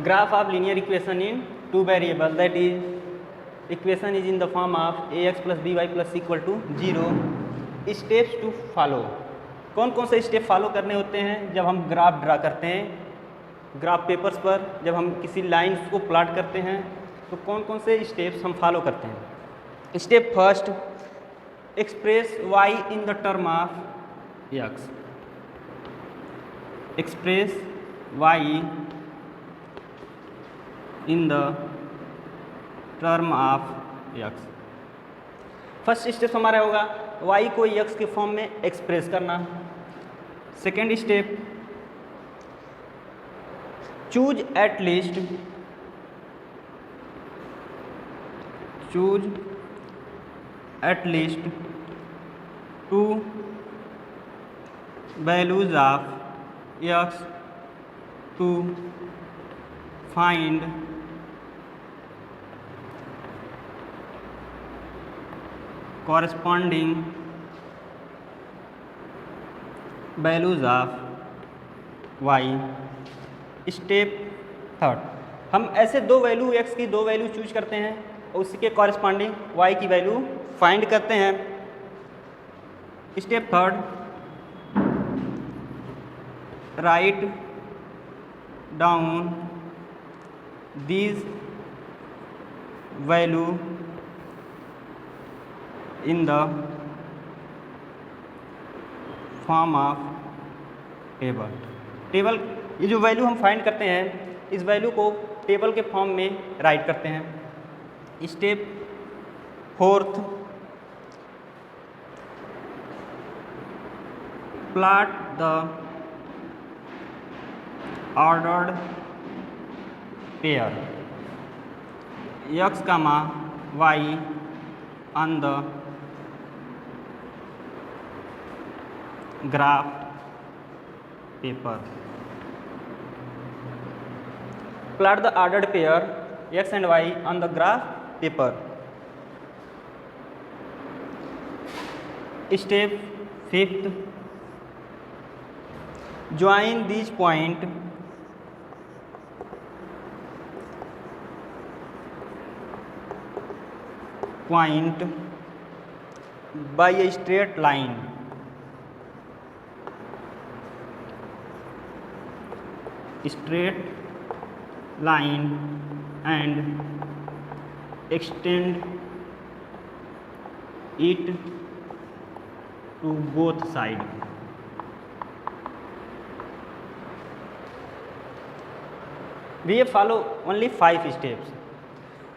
graph of linear equation in two variable, that is equation is in the form of ax plus by plus equal to 0. Steps to follow, कौन कौन से step follow करने होते हैं जब हम graph draw करते हैं ग्राफ पेपर्स पर, जब हम किसी लाइन्स को प्लॉट करते हैं तो कौन कौन से स्टेप्स हम फॉलो करते हैं। Step first, express y in the term of x, express y in the term of x। First step हमारा होगा y को x के फॉर्म में एक्सप्रेस करना। Second step, choose at least two values of x to find corresponding values of y। Step third, हम ऐसे दो value x की दो वैल्यू चूज करते हैं और उसी के कॉरस्पॉन्डिंग y की वैल्यू फाइंड करते हैं। Step third, right down these value in the form of table. Table, ये जो वैल्यू हम फाइंड करते हैं इस वैल्यू को टेबल के फॉर्म में राइट करते हैं। Step fourth, plot the ordered pair x, y on the graph paper। Plot the ordered pair x and y on the graph paper। Step fifth, join these point by a straight line। And extend it to both sides। We follow only 5 steps।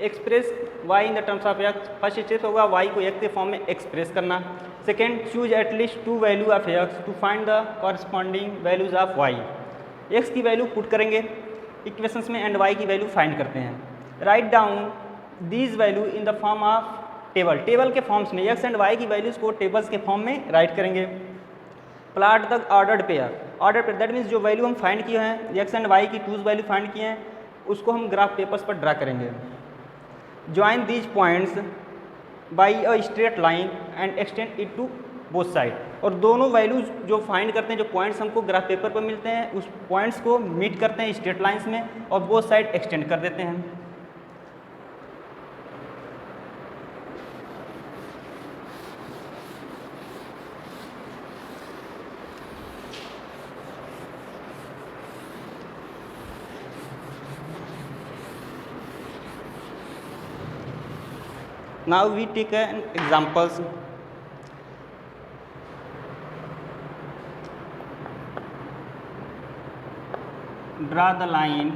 Express y in the terms of x, first step होगा y को x के form में express करना। Second, choose at least two value of x to find the corresponding values of y। x की value put करेंगे equations में and y की value find करते हैं। Write down these value in the form of table, table के forms में x and y की values को टेबल्स के फॉर्म में राइट करेंगे। Plot the ordered pair, order pair that means जो वैल्यू हम फाइंड किए हैं x एंड y की टूज वैल्यू फाइंड किए हैं उसको हम ग्राफ पेपर्स पर ड्रा करेंगे। Join these points by a straight line and extend it to both side। और दोनों वैल्यूज जो फाइंड करते हैं, जो पॉइंट्स हमको ग्राफ पेपर पर मिलते हैं उस पॉइंट्स को मीट करते हैं स्ट्रेट लाइंस में और बोथ साइड एक्सटेंड कर देते हैं। Now we take an examples। Draw the line,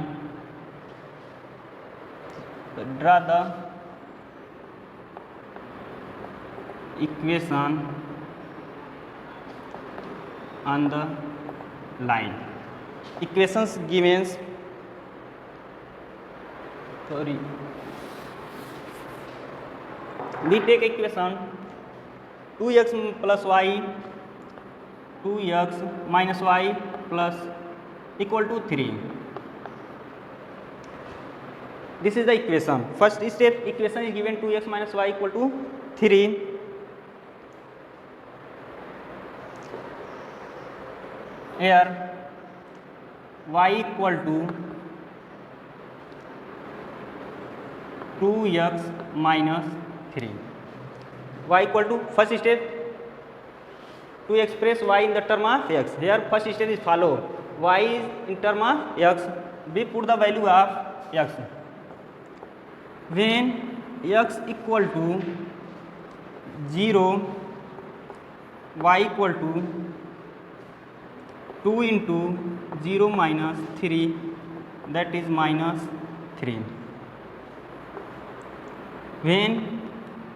draw the equation on the line। Equations given, we take equation 2x plus y 2x minus y plus equal to 3। This is the equation। First step, equation is given 2x minus y equal to 3। Here y equal to 2x minus 3. Y equal to first step to express y in the term of x. Here first step is follow. Y is in term of x. We put the value of x. When x equal to 0, y equal to 2 into 0 minus 3, that is minus 3. When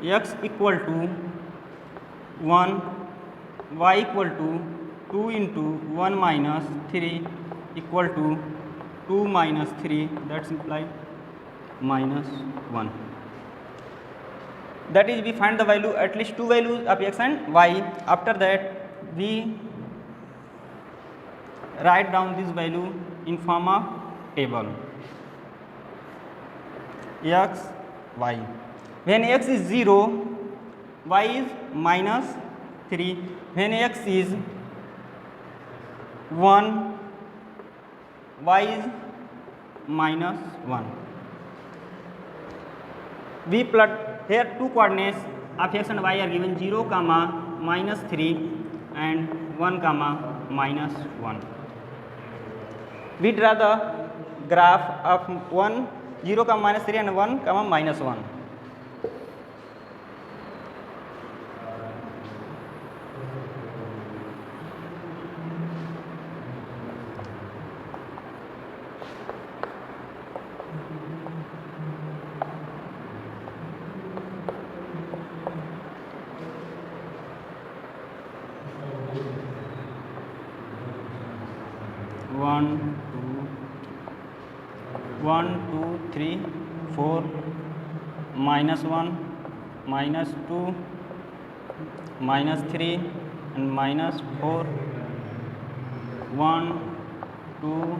x equal to 1, y equal to 2 into 1 minus 3 equal to 2 minus 3, that's implied minus 1. That is, we find the value, at least two values of x and y. After that, we write down this value in form of table x, y. When x is 0, y is minus 3. When x is 1, y is minus 1. We plot here two coordinates of x and y are given 0, minus 3 and 1, minus 1. We draw the graph of 1, 0, minus 3 and 1, minus 1. One, two, 3, 4, minus 1, minus 2, minus 3 and minus 4. 1, 2,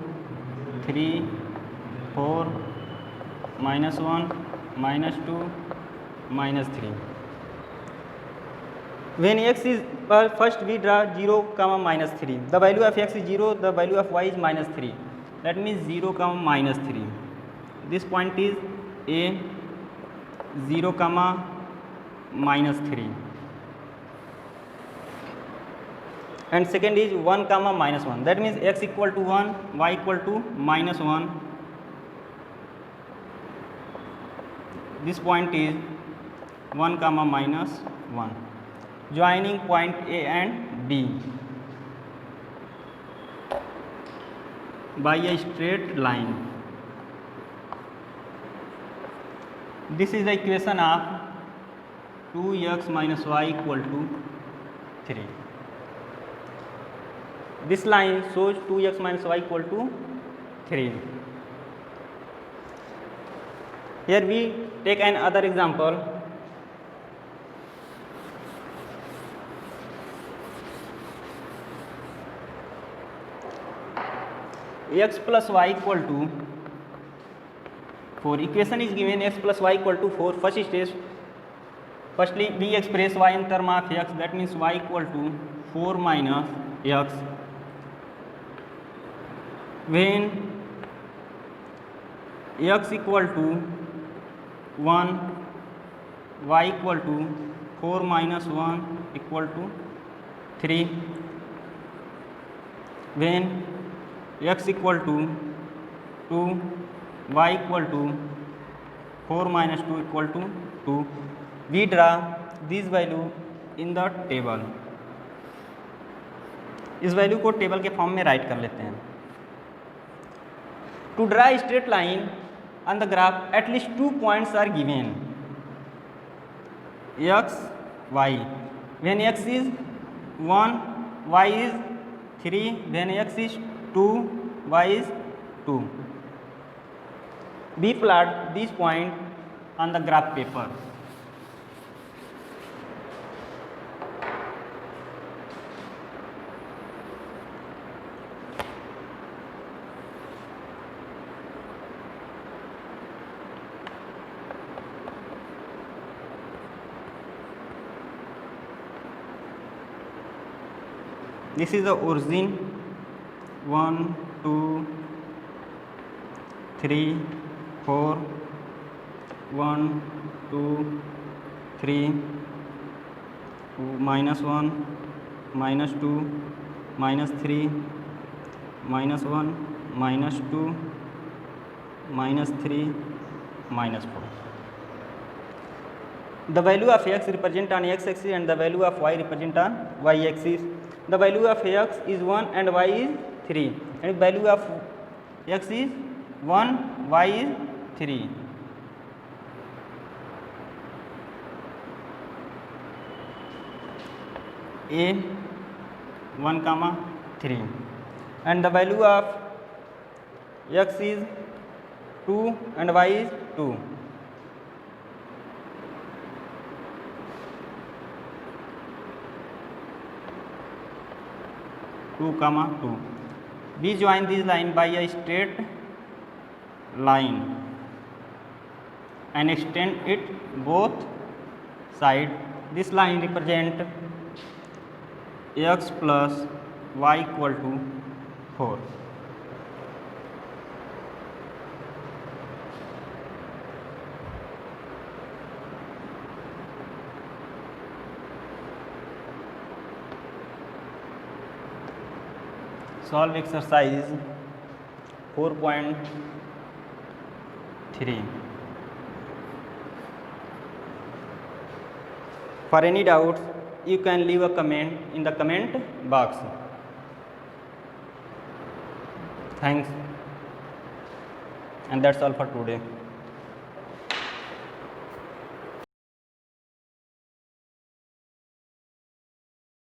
3, 4, minus 1, minus 2, minus 3. When x is first we draw 0, minus 3. The value of x is 0, the value of y is minus 3. That means 0, minus 3. This point is a 0, minus 3. And second is 1, minus 1. That means x equal to 1, y equal to minus 1. This point is 1, minus 1. Joining point A and B by a straight line. This is the equation of 2x minus y equal to 3. This line shows 2x minus y equal to 3. Here we take another example. X plus y equal to 4. Equation is given x plus y equal to 4. First stage, firstly we express y in term of x. That means y equal to 4 minus x. When x equal to 1, y equal to 4 minus 1 equal to 3. When x equal to 2, y equal to 4 minus 2 equal to 2. We draw this value in the table. इस value को table के form में right कर लेते हैं. To draw a straight line on the graph, at least 2 points are given. X, y. When x is 1, y is 3. When x is 2, y is 2. We plot this point on the graph paper. This is the origin. 1, 2, 3, 4, 1 2 3 -1 -2 -3 -1 -2 -3 -4. The value of x represent on x axis and the value of y represent on y axis. The value of x is 1 and y is 3, and value of x is 1, y is 3. A 1, 3, and the value of x is 2 and y is 2. We join this line by a straight line and extend it both sides. This line represent x plus y equal to 4. Solve exercise 4.3. For any doubts, you can leave a comment in the comment box. Thanks, and that's all for today.